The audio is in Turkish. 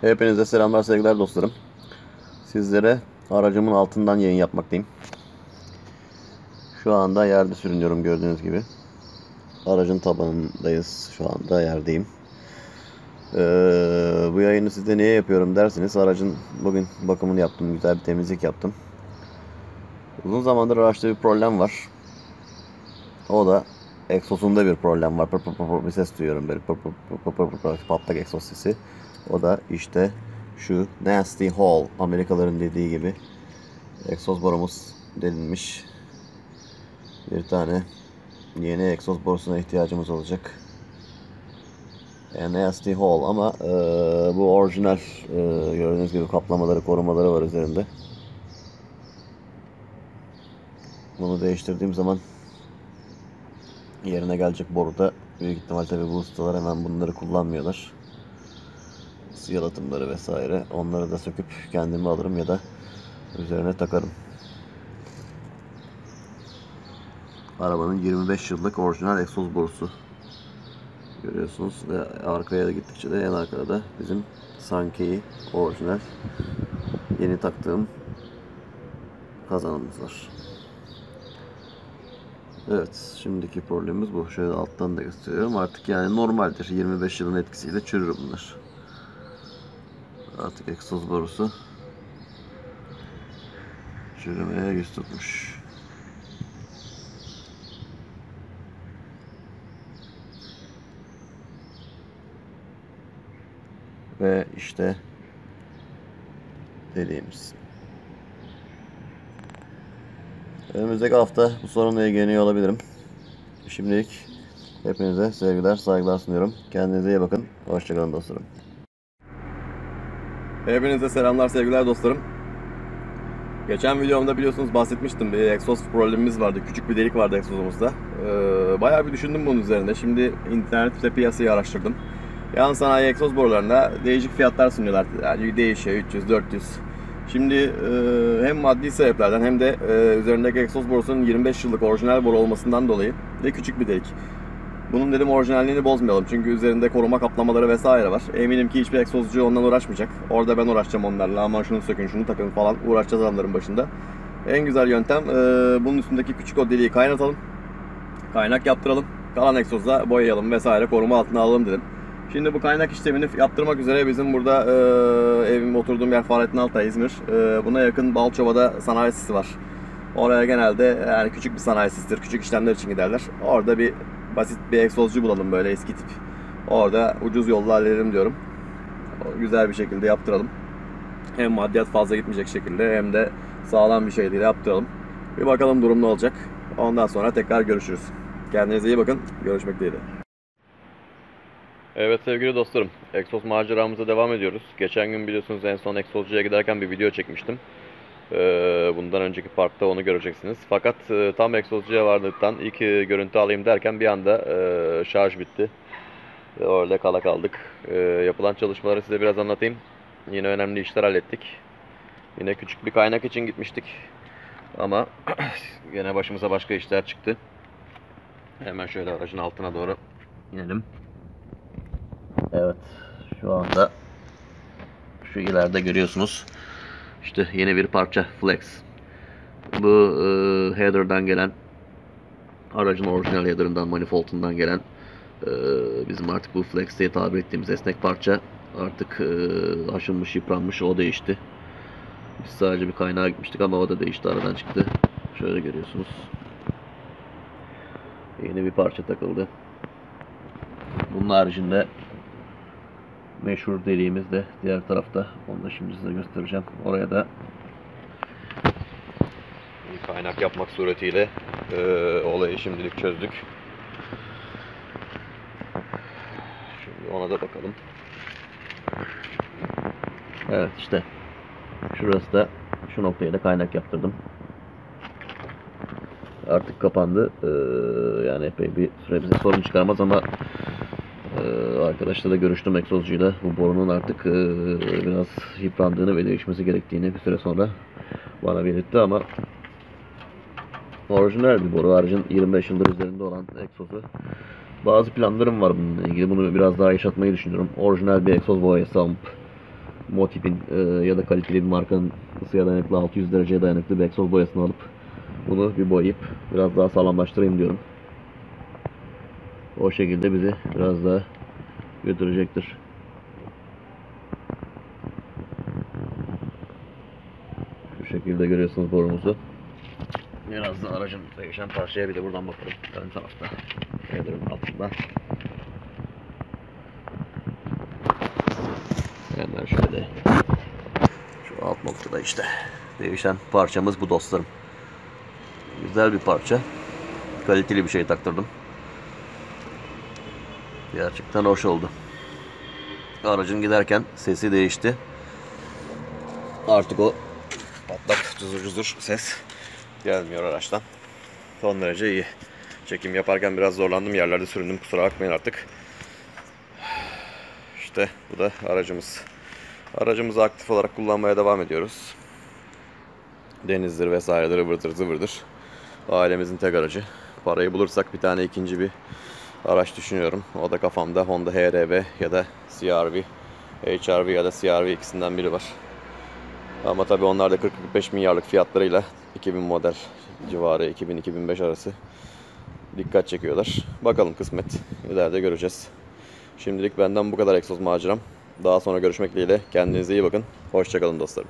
Hepinize selamlar, sevgiler dostlarım. Sizlere aracımın altından yayın yapmaktayım. Şu anda yerde sürünüyorum gördüğünüz gibi. Aracın tabanındayız. Şu anda yerdeyim. Bu yayını size niye yapıyorum derseniz, aracın bugün bakımını yaptım. Güzel bir temizlik yaptım. Uzun zamandır araçta bir problem var. O da egzozunda bir problem var. Pır pır pır pır bir ses duyuyorum, böyle pır pır pır pır pır patlak egzoz sesi. O da işte şu Nasty Hole, Amerikalıların dediği gibi egzoz borumuz delinmiş. Bir tane yeni egzoz borusuna ihtiyacımız olacak. Nasty Hole ama bu orijinal, gördüğünüz gibi kaplamaları, korumaları var üzerinde. Bunu değiştirdiğim zaman yerine gelecek boruda büyük ihtimal, tabi bu ustalar hemen bunları kullanmıyorlar. Yalıtımları vesaire, onları da söküp kendime alırım ya da üzerine takarım. Arabanın 25 yıllık orijinal egzoz borusu görüyorsunuz ve arkaya da gittikçe de en arkada da bizim Sankey orijinal yeni taktığım kazanımız var. Evet, şimdiki problemimiz bu. Şöyle alttan da gösteriyorum. Artık yani normaldir. 25 yılın etkisiyle çürür bunlar. Artık egzoz borusu çürümeye yüz tutmuş. Ve işte dediğimiz. Önümüzdeki hafta bu sorunla ilgileniyor olabilirim. Şimdilik hepinize sevgiler, saygılar sunuyorum. Kendinize iyi bakın. Hoşçakalın dostlarım. Hepinize selamlar, sevgiler dostlarım. Geçen videomda biliyorsunuz bahsetmiştim. Bir egzoz problemimiz vardı. Küçük bir delik vardı egzozumuzda. Bayağı bir düşündüm bunun üzerinde. Şimdi internette piyasayı araştırdım. Yan sanayi egzoz borularına değişik fiyatlar sunuyorlar. Yani değişiyor, 300, 400. Şimdi hem maddi sebeplerden hem de üzerindeki egzoz borusunun 25 yıllık orijinal boru olmasından dolayı ve küçük bir delik. Bunun dedim orijinalliğini bozmayalım, çünkü üzerinde koruma kaplamaları vesaire var. Eminim ki hiçbir egzozcu ondan uğraşmayacak. Orada ben uğraşacağım onlarla, aman şunu sökün, şunu takın falan uğraşacağız adamların başında. En güzel yöntem bunun üstündeki küçük o deliği kaynatalım. Kaynak yaptıralım. Kalan egzozla boyayalım vesaire, koruma altına alalım dedim. Şimdi bu kaynak işlemini yaptırmak üzere bizim burada evim, oturduğum yer Fahrettin Altay, İzmir. Buna yakın Balçova'da sanayisi var. Oraya genelde yani küçük bir sanayisidir, küçük işlemler için giderler. Orada bir basit bir egzozcu bulalım, böyle eski tip. Orada ucuz yolla halledelim diyorum. Güzel bir şekilde yaptıralım. Hem maddiyat fazla gitmeyecek şekilde hem de sağlam bir şekilde yaptıralım. Bir bakalım durum ne olacak. Ondan sonra tekrar görüşürüz. Kendinize iyi bakın. Görüşmek dileğiyle. Evet sevgili dostlarım, egzoz maceramıza devam ediyoruz. Geçen gün biliyorsunuz en son egzozcuya giderken bir video çekmiştim. Bundan önceki parkta onu göreceksiniz. Fakat tam egzozcuya vardıktan ilk görüntü alayım derken bir anda şarj bitti. Ve orada kala kaldık. Yapılan çalışmaları size biraz anlatayım. Yine önemli işler hallettik. Yine küçük bir kaynak için gitmiştik. Ama yine başımıza başka işler çıktı. Hemen şöyle aracın altına doğru inelim. Evet, şu anda şu ileride görüyorsunuz. İşte yeni bir parça flex. Bu header'dan gelen, aracın orijinal header'ından, manifold'undan gelen bizim artık bu flex diye tabir ettiğimiz esnek parça artık aşınmış, yıpranmış, o değişti. Biz sadece bir kaynağa gitmiştik ama o da değişti, aradan çıktı. Şöyle görüyorsunuz. Yeni bir parça takıldı. Bunun haricinde meşhur deliğimiz de diğer tarafta. Onu da şimdi size göstereceğim. Oraya da bir kaynak yapmak suretiyle olayı şimdilik çözdük. Şimdi ona da bakalım. Evet işte. Şurası da, şu noktaya da kaynak yaptırdım. Artık kapandı. Yani epey bir süre bize sorun çıkarmaz ama arkadaşlarla görüştüm, egzozcuyla. Bu borunun artık biraz yıprandığını ve değişmesi gerektiğini bir süre sonra bana belirtti ama orijinal bir boru. Aracın 25 yıldır üzerinde olan egzozu. Bazı planlarım var bununla ilgili. Bunu biraz daha yaşatmayı düşünüyorum. Orijinal bir egzoz boyası alıp Motif'in ya da kaliteli bir markanın ısıya dayanıklı 600 dereceye dayanıklı bir egzoz boyasını alıp bunu bir boyayıp biraz daha sağlamlaştırayım diyorum. O şekilde bizi biraz daha götürecektir. Şu şekilde görüyorsunuz borumuzu. Biraz da aracın değişen parçaya bir de buradan bakalım. Ön tarafta. Header'ın altında. Hemen şöyle. Şu alt noktada işte. Değişen parçamız bu dostlarım. Güzel bir parça. Kaliteli bir şey taktırdım. Gerçekten hoş oldu. Aracın giderken sesi değişti. Artık o patlak cızır cızır ses gelmiyor araçtan. Son derece iyi. Çekim yaparken biraz zorlandım. Yerlerde süründüm. Kusura bakmayın artık. İşte bu da aracımız. Aracımızı aktif olarak kullanmaya devam ediyoruz. Denizdir vesairedir, ıvırdır zıvırdır. Ailemizin tek aracı. Parayı bulursak bir tane ikinci bir araç düşünüyorum. O da kafamda Honda HR-V ya da CR-V. HR-V ya da CR-V ikisinden biri var. Ama tabii onlar da 40-45 milyarlık fiyatlarıyla 2000 model civarı, 2000-2005 arası dikkat çekiyorlar. Bakalım kısmet. İleride göreceğiz. Şimdilik benden bu kadar egzoz maceram. Daha sonra görüşmek dileğiyle. Kendinize iyi bakın. Hoşça kalın dostlarım.